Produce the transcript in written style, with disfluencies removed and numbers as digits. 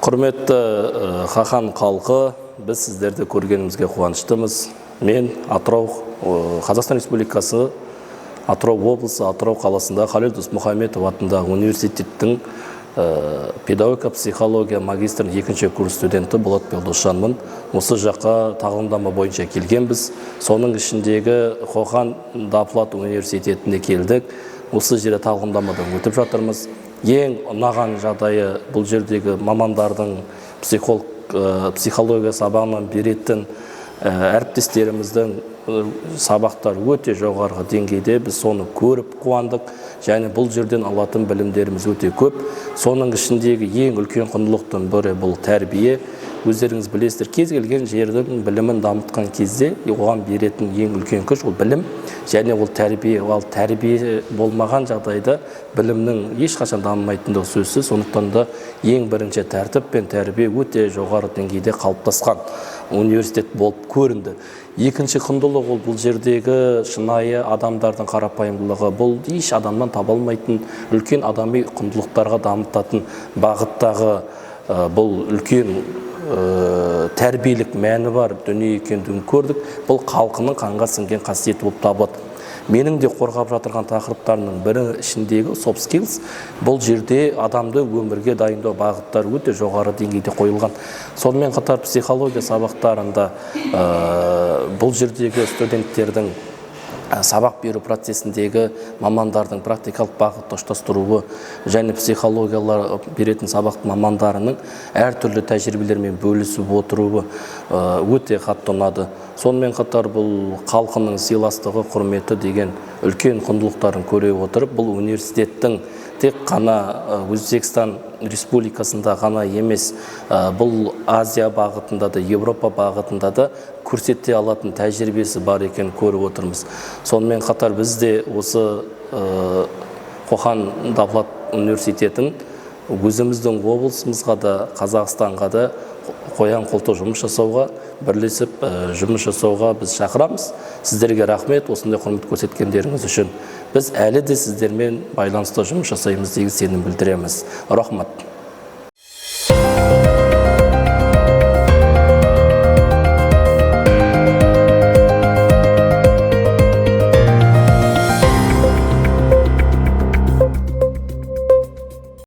Құрметті Хахан халқы, біз сіздерді көргенімізге қуаныштымыз. Мен Атырау, Қазақстан Республикасы, Атырау облысы, Атырау қаласында Халел Досмұхамедов атындағы университеттің педагогика психология магистрінің 2-ші курс студенті Болатбек Досжанмын. Осы жаққа тағылымдама бойынша келгенбіз. Соның ішіндегі Қоқан Даплат университетіне келдік. Осы жерде тағылымдамадан өтіп жатырмыз. Ең ұнаған жағдайы бұл жердегі мамандардың психология сабағынан беретін әріптестеріміздің сабақтар өте жоғарғы деңгейде. Біз соны көріп қуандық, және бұл жерден алатын білімдеріміз өте көп. Соның ішіндегі ең үлкен құндылықтың бірі бұл тәрбие. Өздеріңіз білесіздер, кез келген жердің білімін дамытқан кезде оған беретін ең үлкен күш ол білім, және ол тәрбие. Ол тәрбие болмаған жағдайда білімнің ешқашан дамымайтындығы сөзсіз. Сондықтан да ең бірінші тәртіп пен тәрбие өте жоғары деңгейде қалыптасқан университет болып көрінді. Екінші құндылық ол бұл жердегі шынайы адамдардың қарапайымдылығы. Бұл еш адамнан таба алмайтын үлкен адами құндылықтарға дамытатын бағыттағы бұл үлкен тәрбиелік мәні бар дүние екендігін көрдік. Бұл халқының қанға сіңген қасиеті болып табылады. Менің де қорғап жатырған тақырыптарының бірі ішіндегі soft skills. Бұл жерде адамды өмірге дайындау бағыттары өте жоғары деңгейде қойылған. Сонымен қатар психология сабақтарында бұл жердегі студенттердің сабақ беру процесіндегі мамандардың практикалық бағытты ұштастыруы және психологиялар беретін сабақ мамандарының әртүрлі тәжірибелермен бөлісіп отыруы өте қатты ұнады. Сонымен қатар бұл халқының сыйластығы, құрметі деген үлкен құндылықтарын көре отырып, бұл университеттің тек қана Өзбекстан республикасында ғана емес, бұл Азия бағытында да, Европа бағытында да көрсете алатын тәжірибесі бар екен көріп отырмыз. Сонымен қатар бізде осы Қоқан Даплат университетін өзіміздің облысымызға да, Қазақстанға да қоян-қолтық жұмыс жасауға, бірлесіп жұмыс жасауға біз шақырамыз. Сіздерге рахмет, осындай құрмет көрсеткендеріңіз үшін. Біз әлі де сіздермен байланысты жұмыс жасаймыз деген сенім білдіреміз. Рахмет.